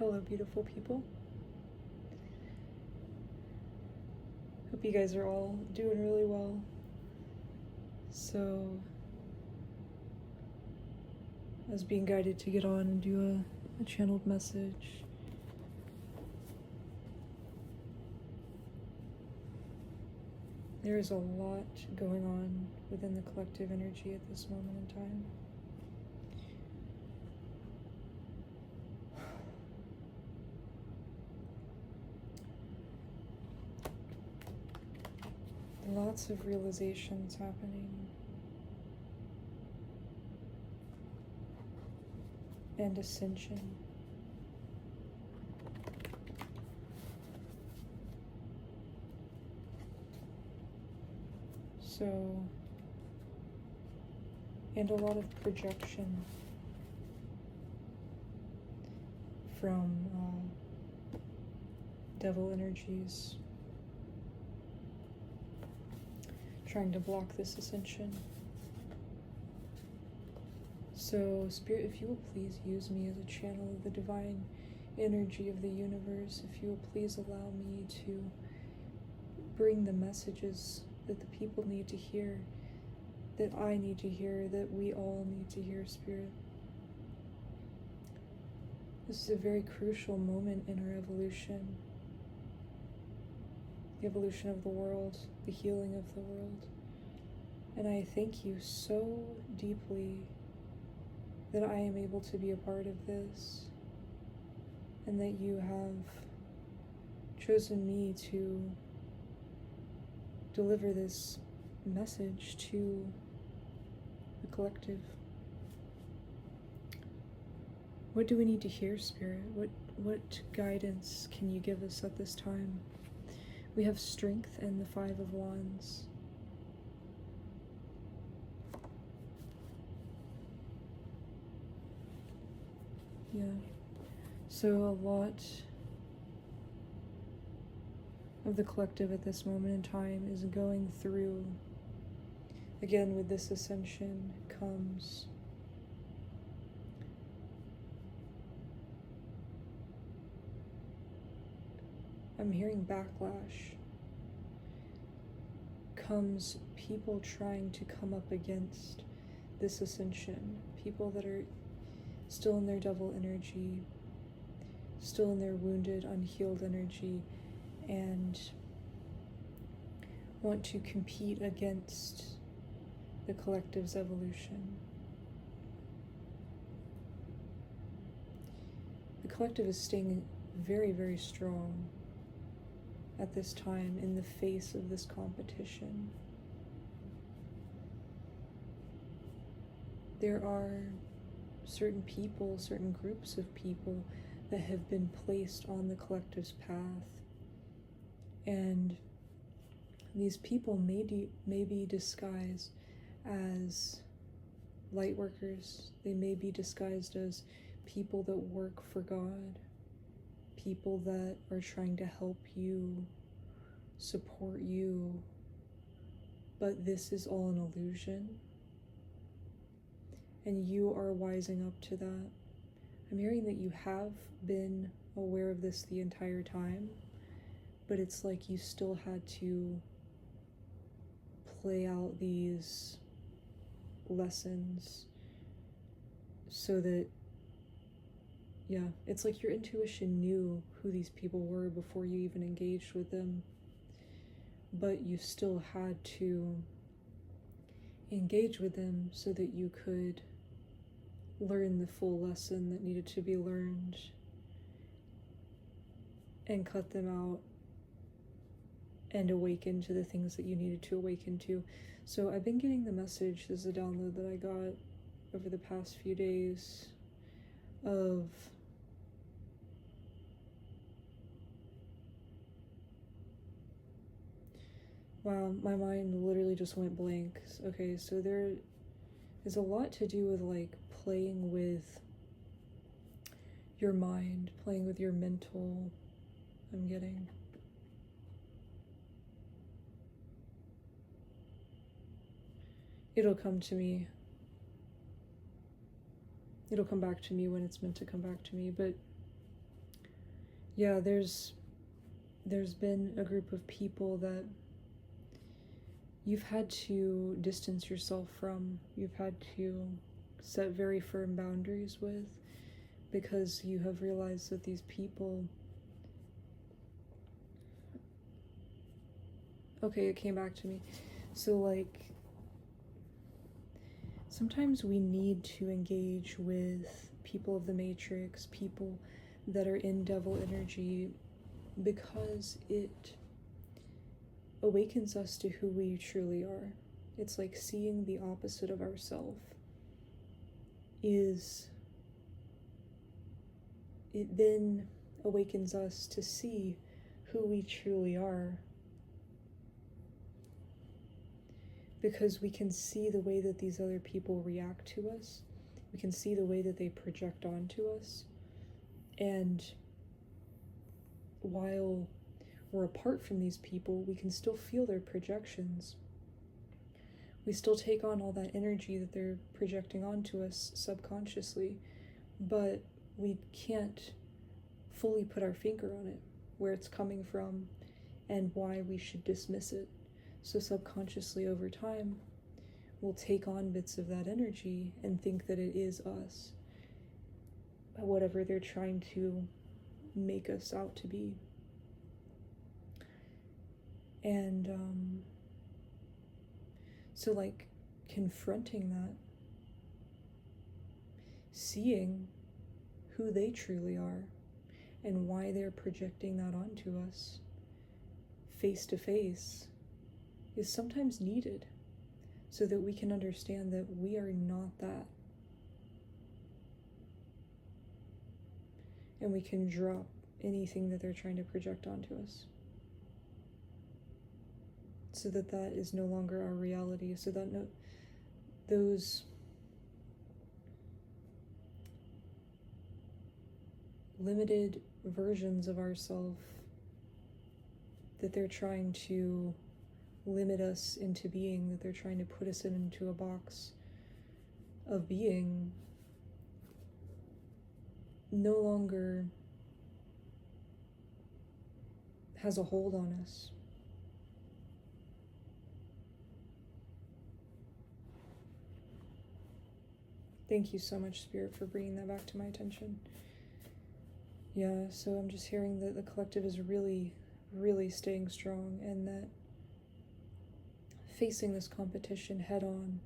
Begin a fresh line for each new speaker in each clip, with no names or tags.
Hello, beautiful people. Hope you guys are all doing really well. So, I was being guided to get on and do a channeled message. There is a lot going on within the collective energy at this moment in time. Lots of realizations happening. And ascension. So, and a lot of projection from devil energies trying to block this ascension. So, Spirit, if you will please use me as a channel of the divine energy of the universe, if you will please allow me to bring the messages that the people need to hear, that I need to hear, that we all need to hear, Spirit. This is a very crucial moment in our evolution. The evolution of the world, the healing of the world. And I thank you so deeply that I am able to be a part of this, and that you have chosen me to deliver this message to the collective. What do we need to hear, Spirit? What guidance can you give us at this time? We have strength and the 5 of Wands. Yeah. So a lot of the collective at this moment in time is going through, again, with this ascension comes I'm hearing backlash, comes people trying to come up against this ascension, people that are still in their devil energy, still in their wounded, unhealed energy, and want to compete against the collective's evolution. The collective is staying very, very strong at this time in the face of this competition. There are certain people, certain groups of people that have been placed on the collective's path, and these people may be disguised as light workers. They may be disguised as people that work for God, people that are trying to help you, support you, but this is all an illusion, and you are wising up to that. I'm hearing that you have been aware of this the entire time, but it's like you still had to play out these lessons so that, yeah, it's like your intuition knew who these people were before you even engaged with them, but you still had to engage with them so that you could learn the full lesson that needed to be learned and cut them out and awaken to the things that you needed to awaken to. So I've been getting the message, this is a download that I got over the past few days, of wow, my mind literally just went blank. Okay, so there is a lot to do with like playing with your mind, playing with your mental, I'm getting. It'll come to me. It'll come back to me when it's meant to come back to me, but yeah, there's been a group of people that you've had to distance yourself from, you've had to set very firm boundaries with, because you have realized that these people, okay, it came back to me. So like, sometimes we need to engage with people of the matrix, people that are in devil energy, because it awakens us to who we truly are. It's like seeing the opposite of ourself. It then awakens us to see who we truly are, because we can see the way that these other people react to us. We can see the way that they project onto us. And while we're apart from these people, we can still feel their projections. We still take on all that energy that they're projecting onto us subconsciously, but we can't fully put our finger on it, where it's coming from and why we should dismiss it. So subconsciously over time, we'll take on bits of that energy and think that it is us, whatever they're trying to make us out to be. And so like confronting that, seeing who they truly are and why they're projecting that onto us face to face is sometimes needed, so that we can understand that we are not that. And we can drop anything that they're trying to project onto us, so that that is no longer our reality, so that those limited versions of ourselves that they're trying to limit us into being, that they're trying to put us into a box of being, no longer has a hold on us. Thank you so much, Spirit, for bringing that back to my attention. Yeah, so I'm just hearing that the collective is really, really staying strong, and that facing this competition head on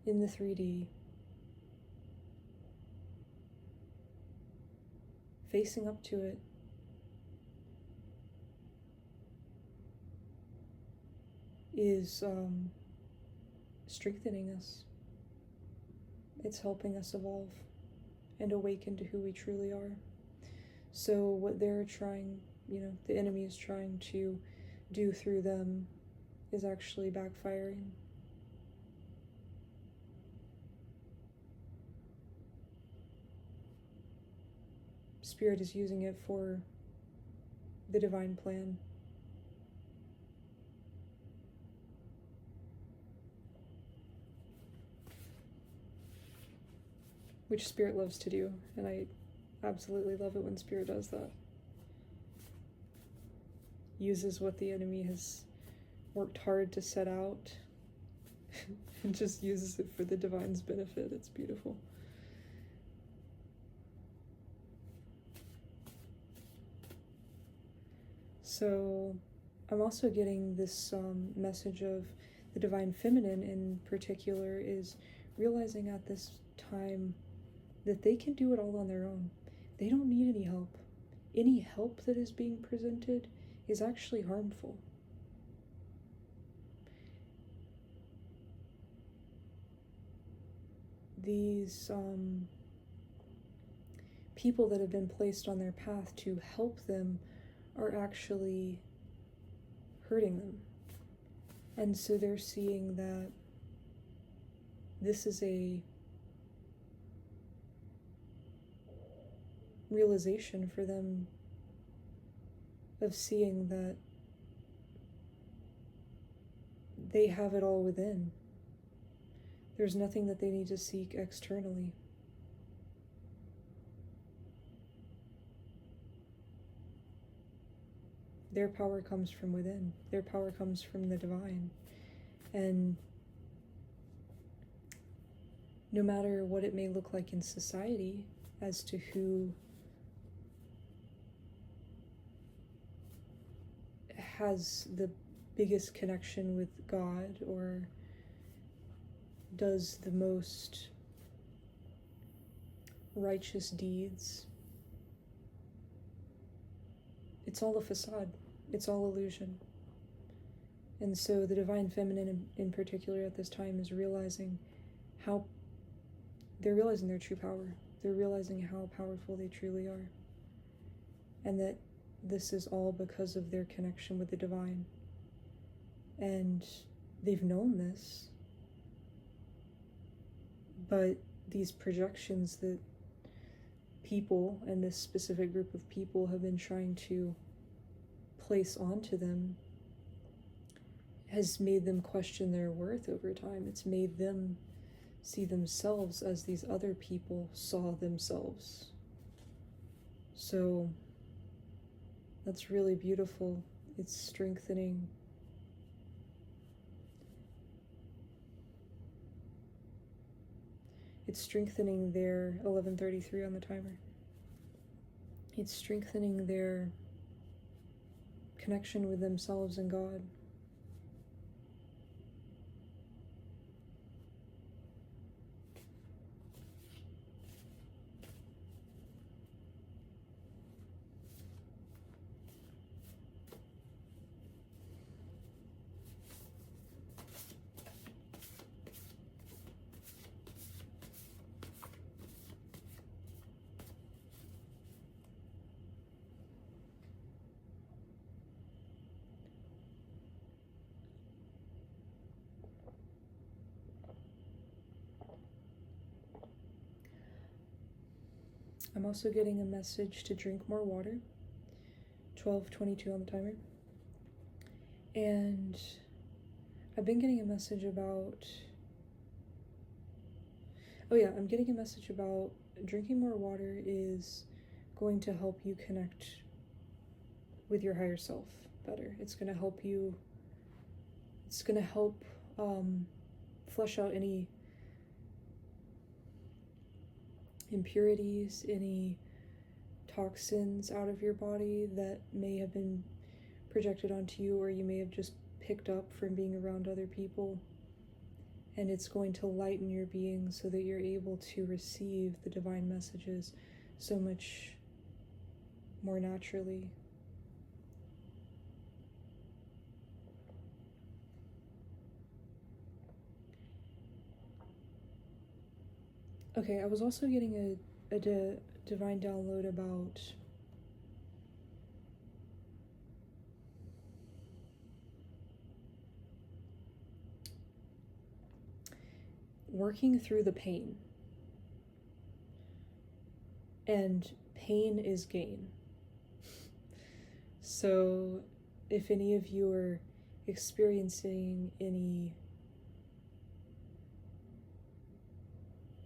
in the 3D, facing up to it, is strengthening us. It's helping us evolve and awaken to who we truly are. So what they're trying, the enemy is trying to do through them is actually backfiring. Spirit is using it for the divine plan. Which Spirit loves to do, and I absolutely love it when Spirit does that. Uses what the enemy has worked hard to set out and just uses it for the divine's benefit. It's beautiful. So I'm also getting this message of the divine feminine in particular is realizing at this time that they can do it all on their own. They don't need any help. Any help that is being presented is actually harmful. These people that have been placed on their path to help them are actually hurting them. And so they're seeing that this is a realization for them of seeing that they have it all within. There's nothing that they need to seek externally. Their power comes from within. Their power comes from the divine. And no matter what it may look like in society as to who has the biggest connection with God or does the most righteous deeds, it's all a facade. It's all illusion. And so the Divine Feminine in particular at this time is realizing how they're realizing their true power. They're realizing how powerful they truly are. And that this is all because of their connection with the divine. And they've known this, but these projections that people and this specific group of people have been trying to place onto them has made them question their worth over time. It's made them see themselves as these other people saw themselves. So that's really beautiful. It's strengthening. It's strengthening their 11:33 on the timer. It's strengthening their connection with themselves and God. I'm also getting a message to drink more water. 12:22 on the timer. And I've been getting a message about, I'm getting a message about drinking more water is going to help you connect with your higher self better. It's going to help you, it's going to help flush out any impurities, any toxins out of your body that may have been projected onto you, or you may have just picked up from being around other people. And it's going to lighten your being so that you're able to receive the divine messages so much more naturally. Okay, I was also getting a divine download about working through the pain. And pain is gain. So if any of you are experiencing any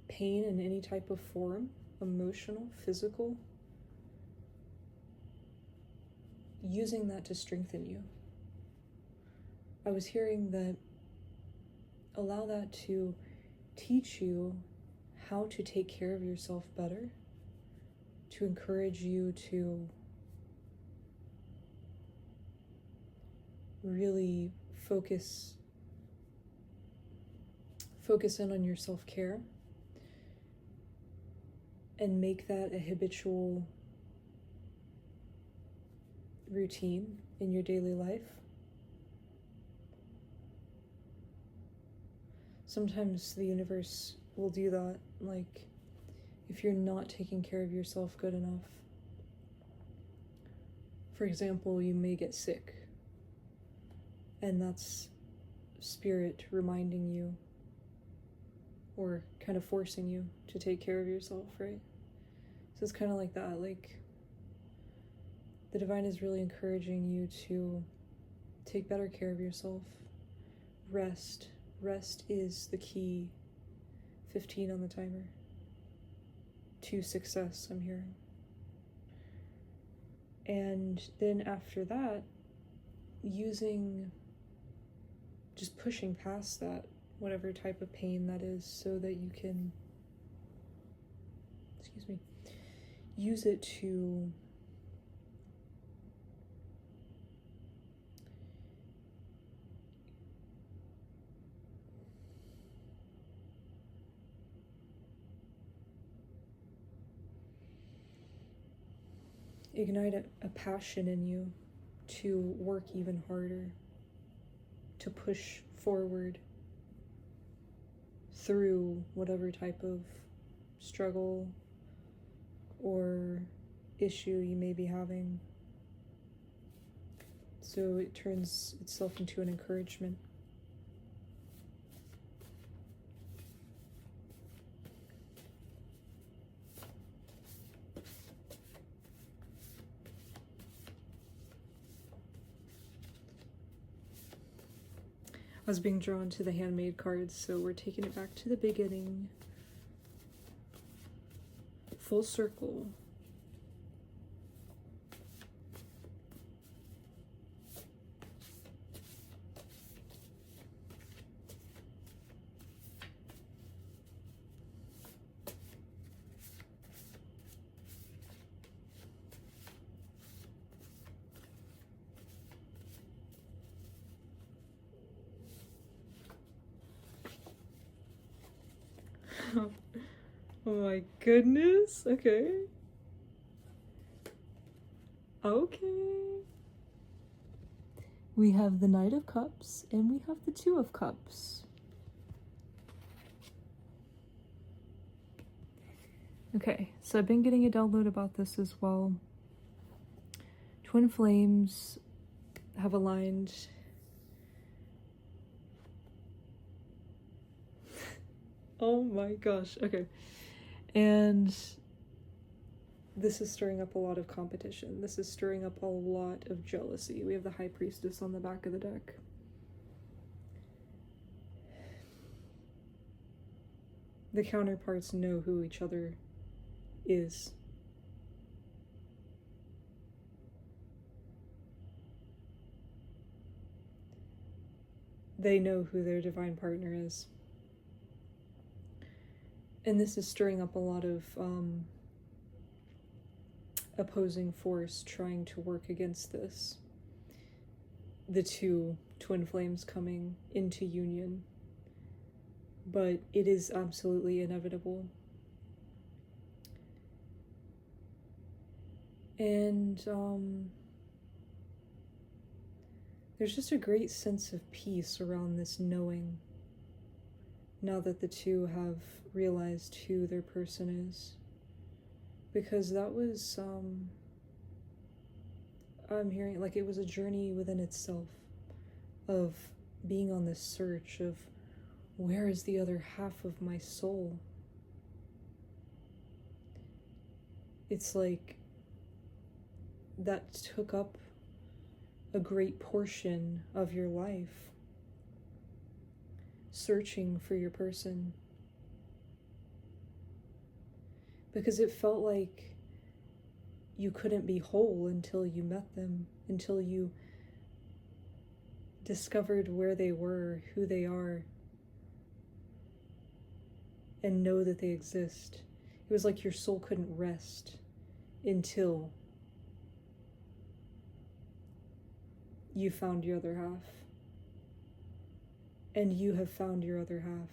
pain in any type of form, emotional, physical, using that to strengthen you. I was hearing that allow that to teach you how to take care of yourself better, to encourage you to really focus in on your self-care and make that a habitual routine in your daily life. Sometimes the universe will do that, like if you're not taking care of yourself good enough. For example, you may get sick, and that's spirit reminding you or kind of forcing you to take care of yourself, right? So it's kind of like that, like the divine is really encouraging you to take better care of yourself. Rest is the key. 15 on the timer to success, I'm hearing. And then after that, just pushing past that, whatever type of pain that is, so that you can, use it to ignite a passion in you to work even harder, to push forward through whatever type of struggle or issue you may be having. So it turns itself into an encouragement. I was being drawn to the handmade cards, so we're taking it back to the beginning. Full circle. Oh my goodness. Okay. We have the Knight of Cups and we have the Two of Cups. Okay, so I've been getting a download about this as well. Twin flames have aligned. Oh my gosh, okay. And this is stirring up a lot of competition. This is stirring up a lot of jealousy. We have the High Priestess on the back of the deck. The counterparts know who each other is. They know who their divine partner is. And this is stirring up a lot of opposing force trying to work against this. The two twin flames coming into union. But it is absolutely inevitable. And there's just a great sense of peace around this knowing, now that the two have realized who their person is. Because that was, I'm hearing, like, it was a journey within itself of being on this search of, where is the other half of my soul? It's like that took up a great portion of your life, searching for your person. Because it felt like you couldn't be whole until you met them, until you discovered where they were, who they are, and know that they exist. It was like your soul couldn't rest until you found your other half. And you have found your other half.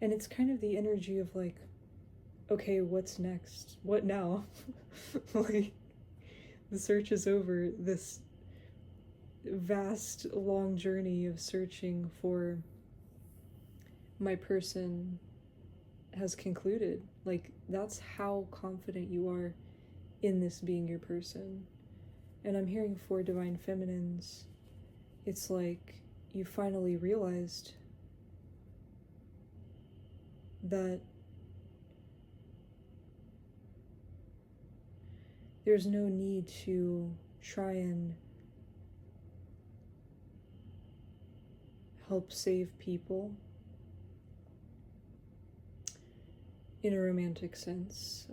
And it's kind of the energy of like, okay, what's next? What now? Like, the search is over. This vast, long journey of searching for my person has concluded. Like, that's how confident you are in this being your person. And I'm hearing for divine feminines, it's like you finally realized that there's no need to try and help save people in a romantic sense.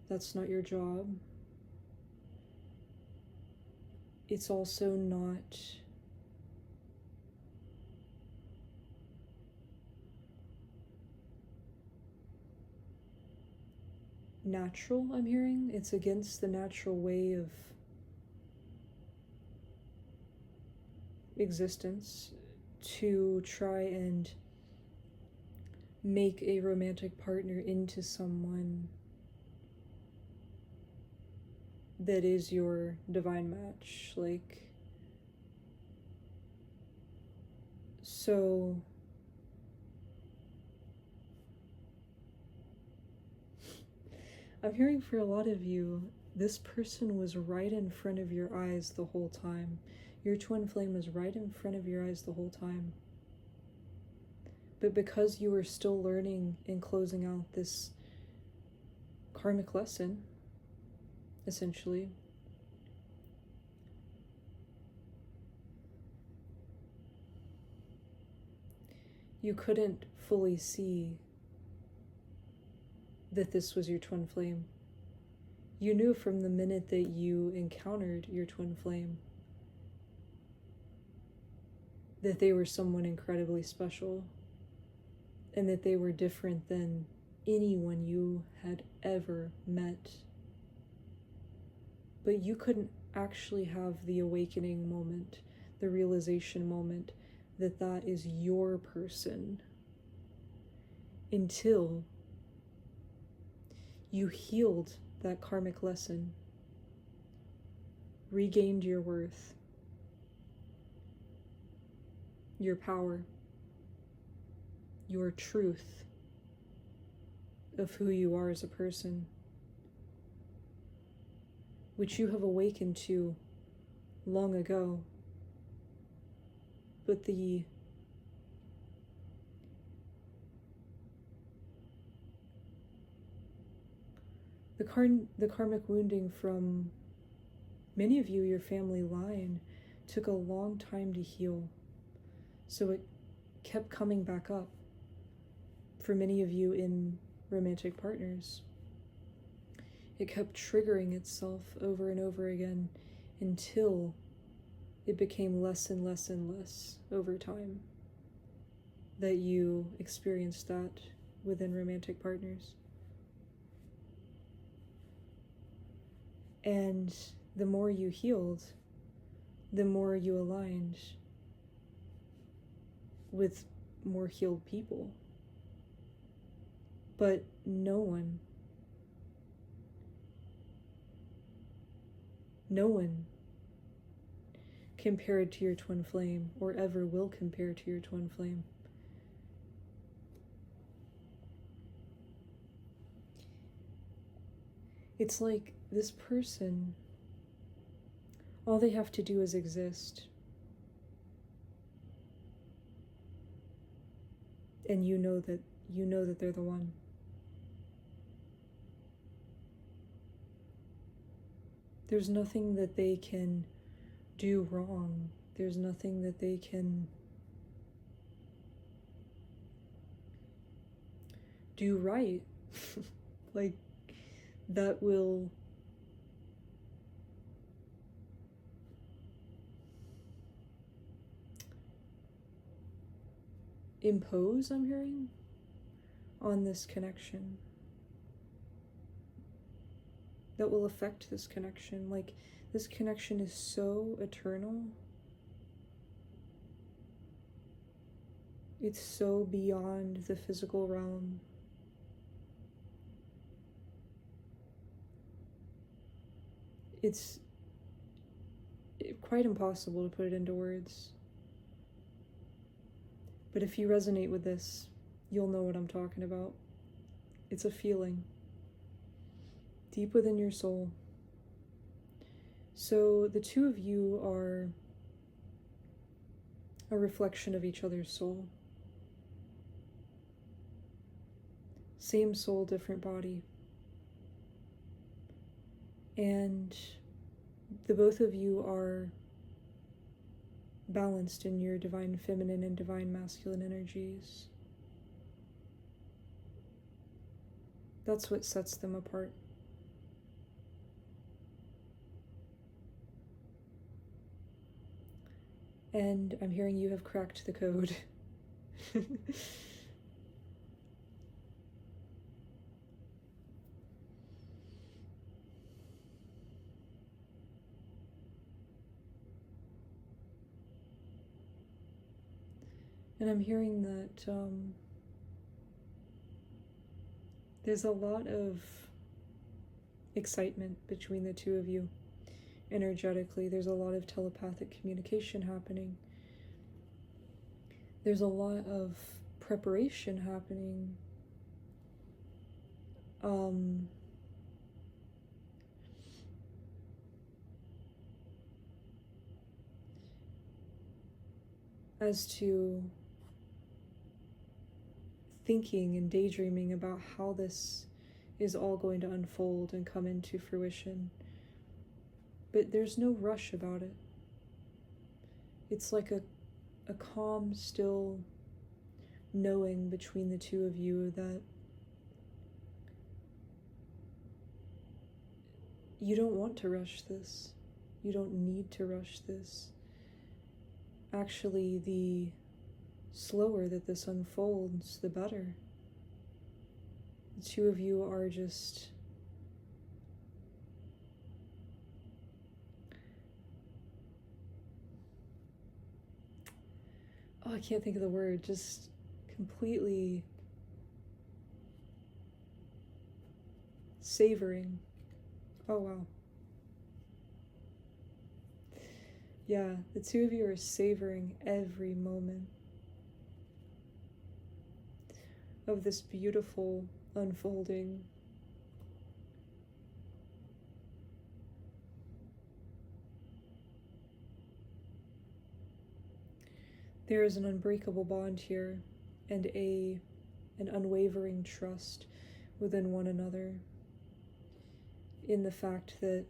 That's not your job. It's also not natural, I'm hearing. It's against the natural way of existence to try and make a romantic partner into someone that is your divine match. Like, so I'm hearing for a lot of you, this person was right in front of your eyes the whole time. Your twin flame was right in front of your eyes the whole time. But because you were still learning and closing out this karmic lesson, essentially, you couldn't fully see that this was your twin flame. You knew from the minute that you encountered your twin flame that they were someone incredibly special and that they were different than anyone you had ever met. But you couldn't actually have the awakening moment, the realization moment that that is your person until you healed that karmic lesson, regained your worth, your power, your truth of who you are as a person, which you have awakened to long ago. But the karmic wounding from many of you, your family line, took a long time to heal. So it kept coming back up for many of you in romantic partners. It kept triggering itself over and over again until it became less and less and less over time that you experienced that within romantic partners. And the more you healed, the more you aligned with more healed people. But no one compared to your twin flame, or ever will compare to your twin flame. It's like this person, all they have to do is exist. And you know that they're the one. There's nothing that they can do wrong. There's nothing that they can do right. Like, that will impose, I'm hearing, on this connection. That will affect this connection. Like, this connection is so eternal. It's so beyond the physical realm. It's quite impossible to put it into words. But if you resonate with this, you'll know what I'm talking about. It's a feeling deep within your soul. So the two of you are a reflection of each other's soul. Same soul, different body. And the both of you are balanced in your divine feminine and divine masculine energies. That's what sets them apart. And I'm hearing you have cracked the code. And I'm hearing that there's a lot of excitement between the two of you energetically. There's a lot of telepathic communication happening. There's a lot of preparation happening. As to thinking and daydreaming about how this is all going to unfold and come into fruition. But there's no rush about it. It's like a calm, still knowing between the two of you that you don't want to rush this. You don't need to rush this. Actually, the slower that this unfolds, the better. The two of you are just I can't think of the word, just completely savoring. Oh, wow. Yeah, the two of you are savoring every moment of this beautiful unfolding. There is an unbreakable bond here and an unwavering trust within one another in the fact that,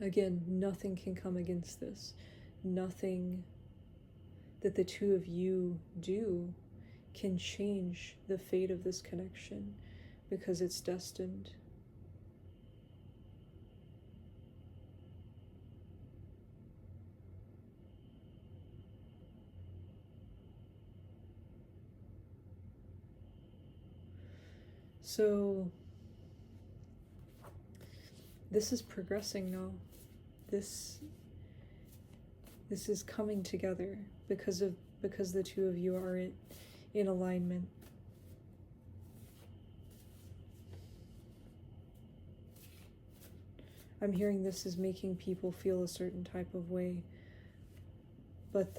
again, nothing can come against this. Nothing that the two of you do can change the fate of this connection because it's destined. So this is progressing now. This is coming together because the two of you are in alignment. I'm hearing this is making people feel a certain type of way, but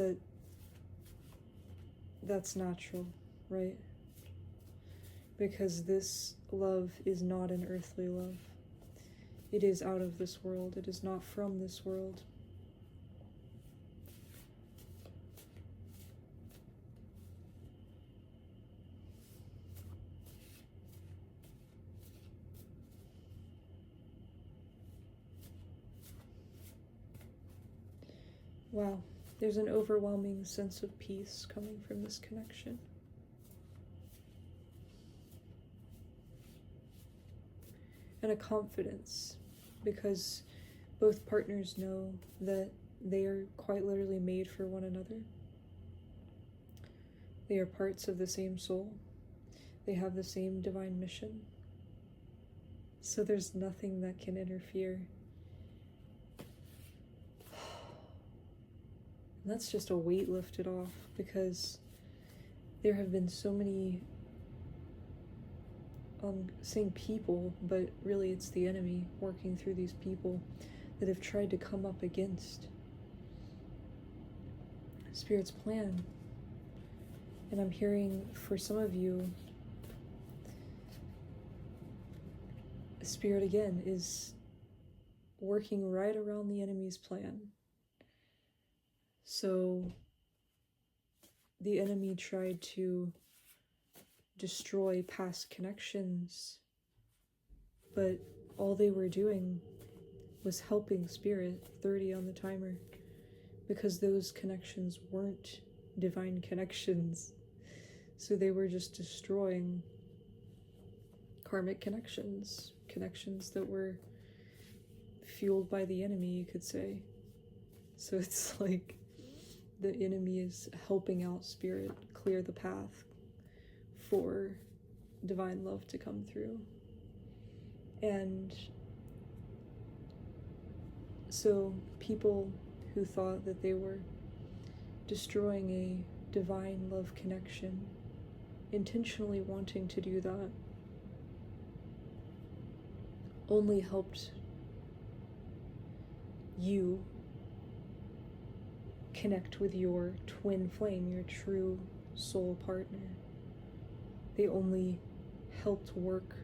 that's natural, right? Because this love is not an earthly love. It is out of this world. It is not from this world. Wow, there's an overwhelming sense of peace coming from this connection. And a confidence, because both partners know that they are quite literally made for one another. They are parts of the same soul. They have the same divine mission. So there's nothing that can interfere. And that's just a weight lifted off, because there have been so many saying people, but really it's the enemy working through these people that have tried to come up against Spirit's plan. And I'm hearing for some of you, Spirit again is working right around the enemy's plan. So the enemy tried to destroy past connections, but all they were doing was helping Spirit, 30 on the timer, because those connections weren't divine connections. So they were just destroying karmic connections, connections that were fueled by the enemy, you could say. So it's like the enemy is helping out spirit clear the path for divine love to come through. And so people who thought that they were destroying a divine love connection, intentionally wanting to do that, only helped you connect with your twin flame, your true soul partner. They only helped work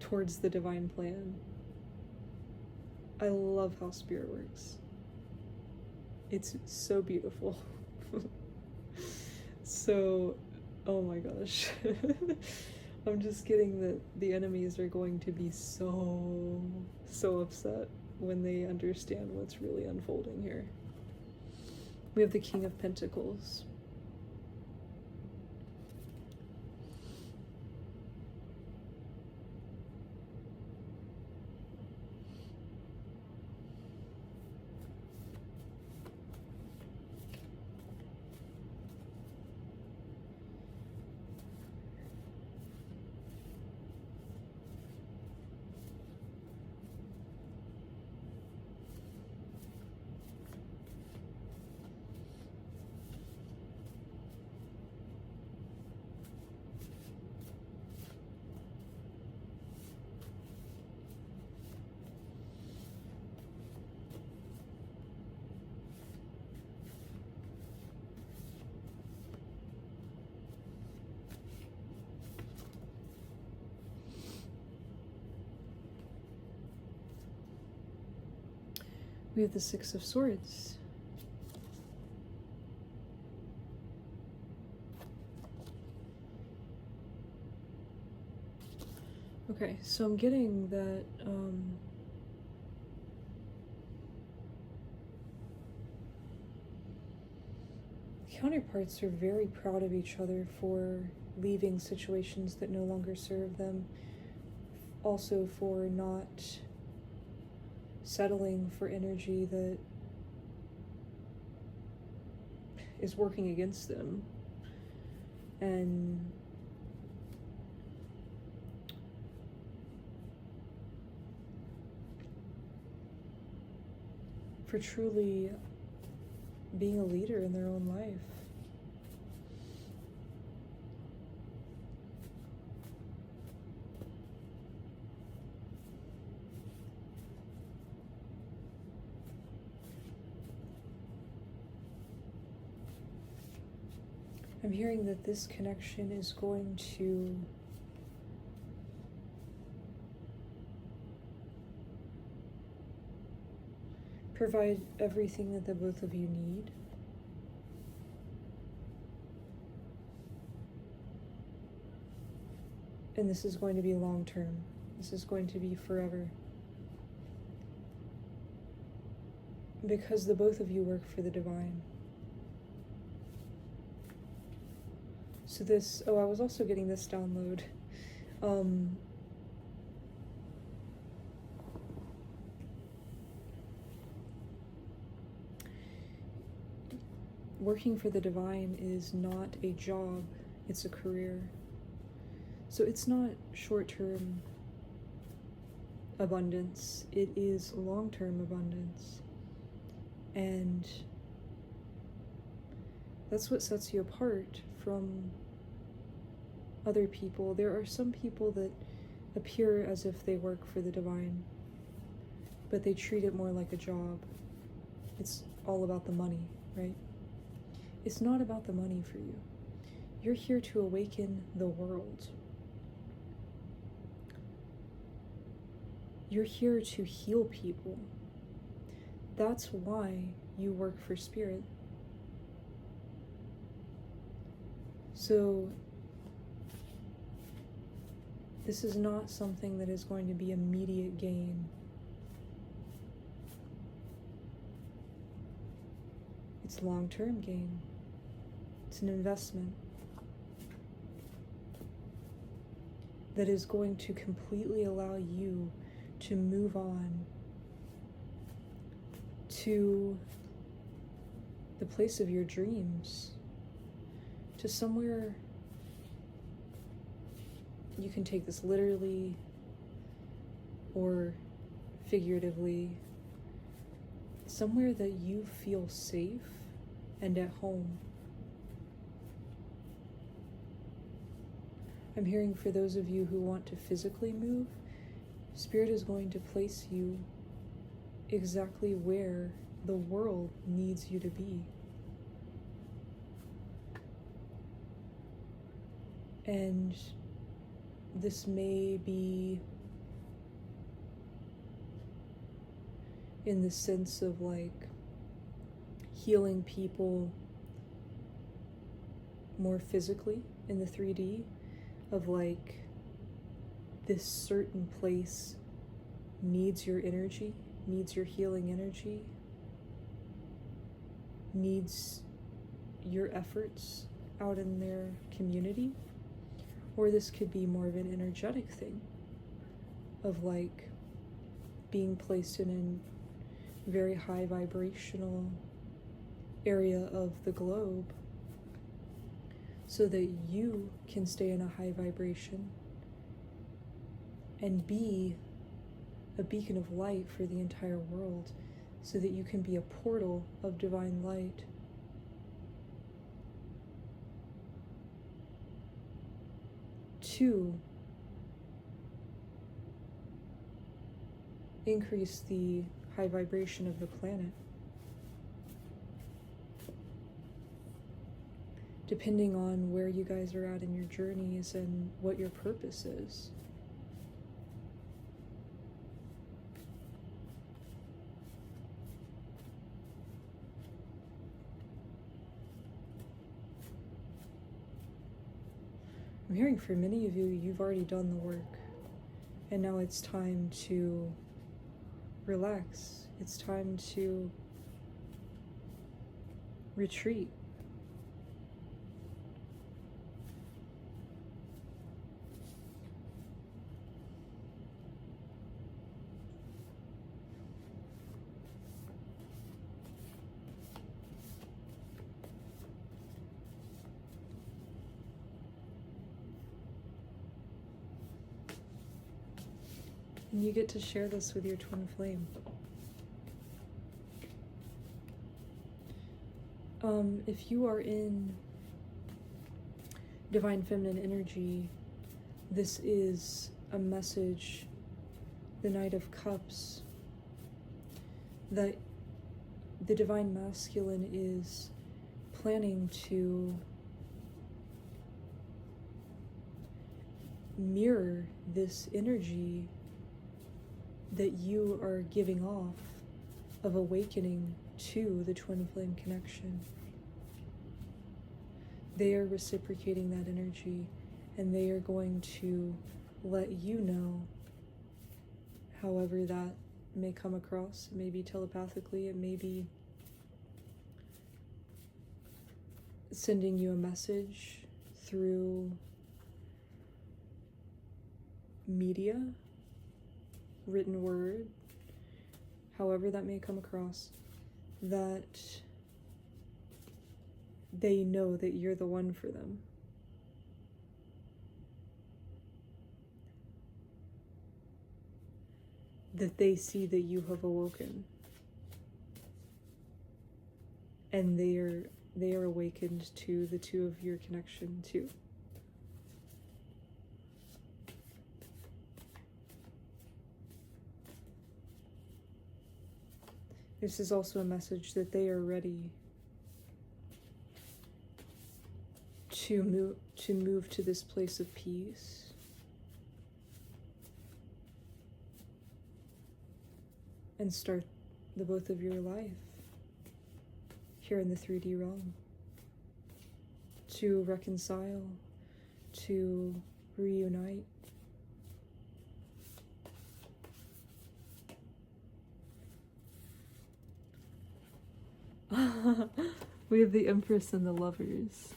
towards the divine plan. I love how spirit works. It's so beautiful. So, oh my gosh. I'm just getting that the enemies are going to be so upset when they understand what's really unfolding here. We have the King of Pentacles. We have the Six of Swords. Okay, so I'm getting that counterparts are very proud of each other for leaving situations that no longer serve them, also for not settling for energy that is working against them, and for truly being a leader in their own life. I'm hearing that this connection is going to provide everything that the both of you need. And this is going to be long term. This is going to be forever. Because the both of you work for the divine. So this, I was also getting this download. Working for the divine is not a job, it's a career. So it's not short-term abundance, it is long-term abundance. And that's what sets you apart from other people. There are some people that appear as if they work for the divine, but they treat it more like a job. It's all about the money, right? It's not about the money for you. You're here to awaken the world. You're here to heal people. That's why you work for spirit. So this is not something that is going to be immediate gain. It's a long-term gain. It's an investment that is going to completely allow you to move on to the place of your dreams, to somewhere, you can take this literally or figuratively, somewhere that you feel safe and at home. I'm hearing for those of you who want to physically move, Spirit is going to place you exactly where the world needs you to be. And this may be in the sense of like healing people more physically in the 3D, of like this certain place needs your energy, needs your healing energy, needs your efforts out in their community. Or this could be more of an energetic thing of like being placed in a very high vibrational area of the globe so that you can stay in a high vibration and be a beacon of light for the entire world, so that you can be a portal of divine light. To increase the high vibration of the planet, depending on where you guys are at in your journeys and what your purpose is. I'm hearing for many of you, you've already done the work, and now it's time to relax. It's time to retreat. And you get to share this with your twin flame. If you are in divine feminine energy, this is a message, the Knight of Cups, that the divine masculine is planning to mirror this energy that you are giving off of awakening to the twin flame connection. They are reciprocating that energy, and they are going to let you know, however that may come across. It may be telepathically, it may be sending you a message through media, written word, however that may come across, that they know that you're the one for them. That they see that you have awoken, and they are awakened to the two of your connection too. This is also a message that they are ready to move to this place of peace, and start the both of your life here in the 3D realm, to reconcile, to reunite. We have the Empress and the Lovers.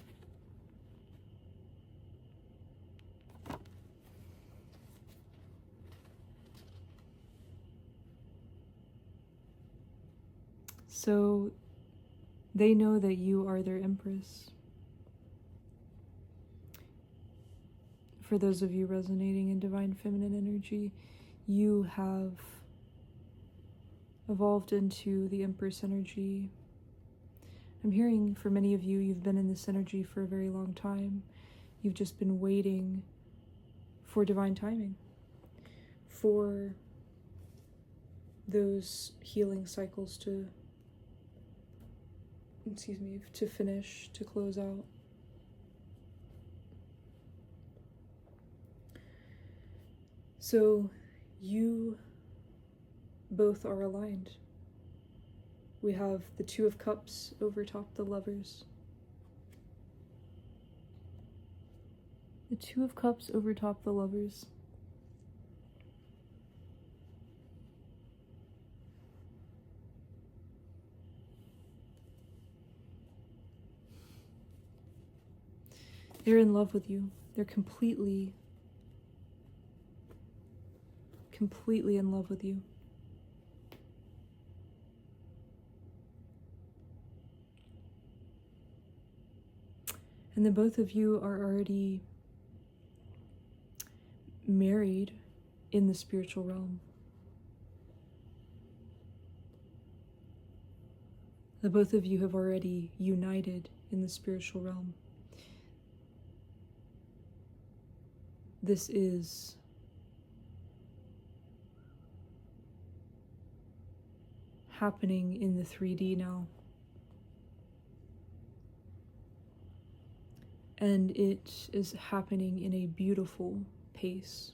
So they know that you are their Empress. For those of you resonating in divine feminine energy, you have evolved into the Empress energy. I'm hearing for many of you, you've been in this energy for a very long time. You've just been waiting for divine timing, for those healing cycles to finish, to close out. So you both are aligned. We have the Two of Cups over top the Lovers. The Two of Cups over top the Lovers. They're in love with you. They're completely in love with you. And the both of you are already married in the spiritual realm. The both of you have already united in the spiritual realm. This is happening in the 3D now. And it is happening in a beautiful pace.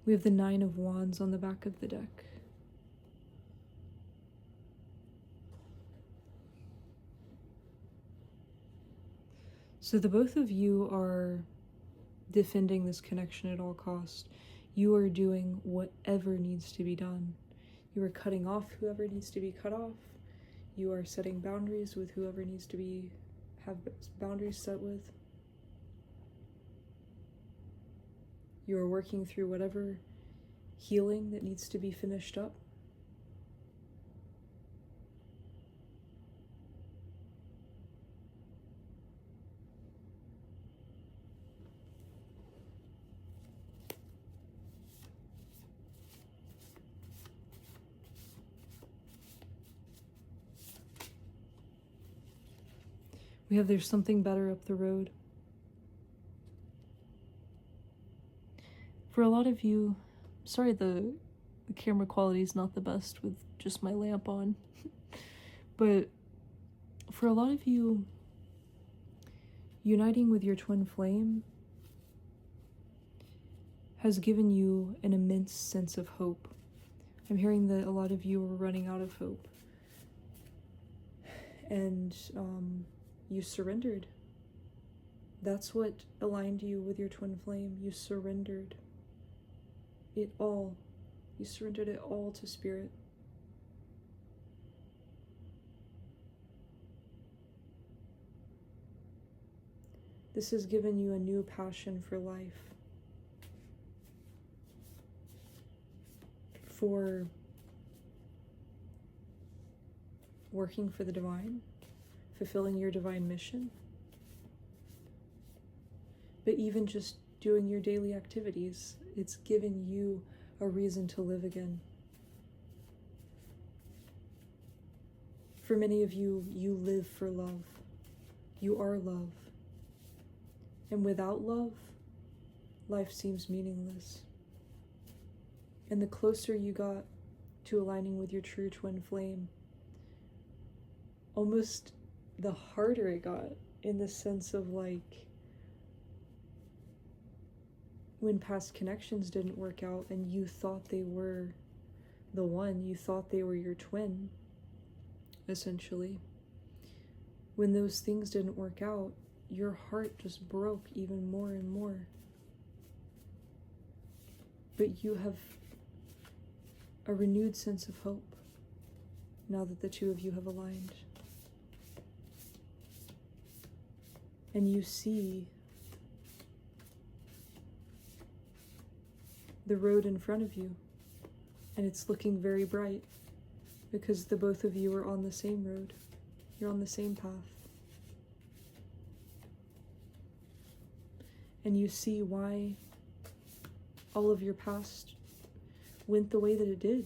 We have the Nine of Wands on the back of the deck. So the both of you are defending this connection at all costs. You are doing whatever needs to be done. You are cutting off whoever needs to be cut off. You are setting boundaries with whoever needs to have boundaries set with. You are working through whatever healing that needs to be finished up. We have There's Something Better Up the Road. For a lot of you, sorry the camera quality is not the best with just my lamp on, but for a lot of you, uniting with your twin flame has given you an immense sense of hope. I'm hearing that a lot of you are running out of hope. And you surrendered. That's what aligned you with your twin flame. You surrendered it all. You surrendered it all to Spirit. This has given you a new passion for life, for working for the divine, fulfilling your divine mission, but even just doing your daily activities. It's given you a reason to live again. For many of you, you live for love. You are love. And without love, life seems meaningless. And the closer you got to aligning with your true twin flame, almost the harder it got, in the sense of like, when past connections didn't work out and you thought they were the one, you thought they were your twin, essentially. When those things didn't work out, your heart just broke even more and more. But you have a renewed sense of hope. now that the two of you have aligned. And you see the road in front of you, and it's looking very bright because the both of you are on the same road. You're on the same path. And you see why all of your past went the way that it did.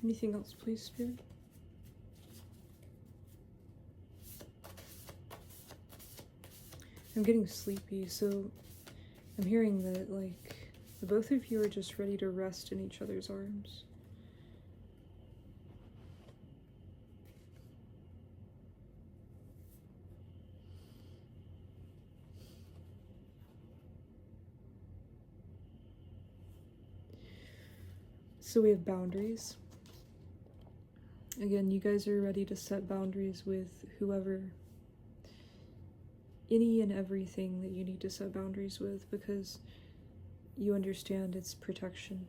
Anything else, please, Spirit? I'm getting sleepy, so I'm hearing that, like, the both of you are just ready to rest in each other's arms. So we have boundaries. Again, you guys are ready to set boundaries with whoever, any and everything that you need to set boundaries with, because you understand its protection.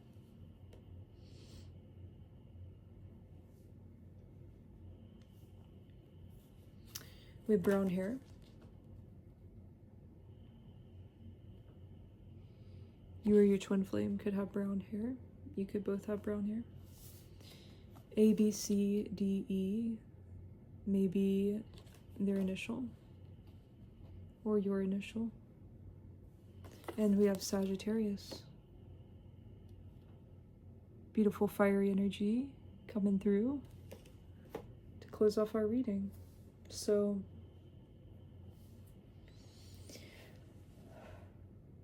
We have brown hair. You or your twin flame could have brown hair. You could both have brown hair. A, B, C, D, E may be their initial or your initial. And we have Sagittarius. Beautiful fiery energy coming through to close off our reading. So,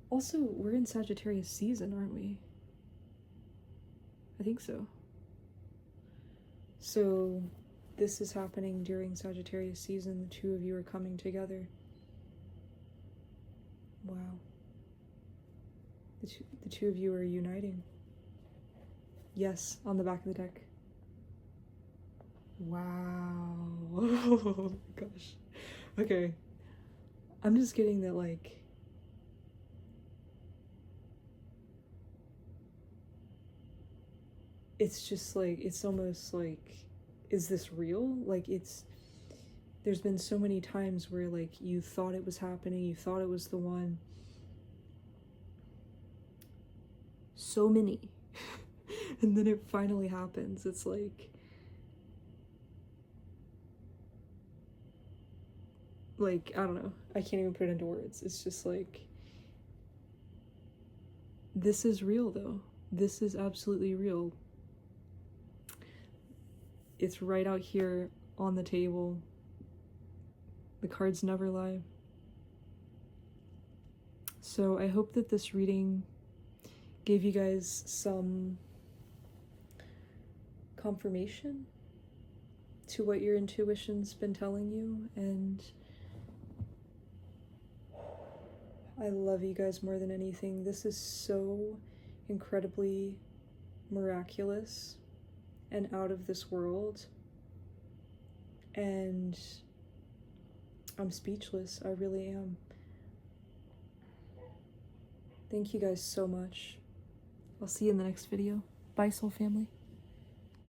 also, we're in Sagittarius season, aren't we? I think so. So this is happening during Sagittarius season. The two of you are coming together. Wow. The two of you are uniting. Yes, on the back of the deck. Wow. Oh my gosh. Okay. I'm just getting that, like, it's just like, it's almost like, is this real? Like, there's been so many times where, like, you thought it was happening, you thought it was the one. So many. And then it finally happens. It's like, I don't know. I can't even put it into words. It's just like, this is real though. This is absolutely real. It's right out here on the table. The cards never lie. So I hope that this reading gave you guys some confirmation to what your intuition's been telling you, and I love you guys more than anything. This is so incredibly miraculous and out of this world, and I'm speechless. I really am. Thank you guys so much. I'll see you in the next video. Bye, soul family.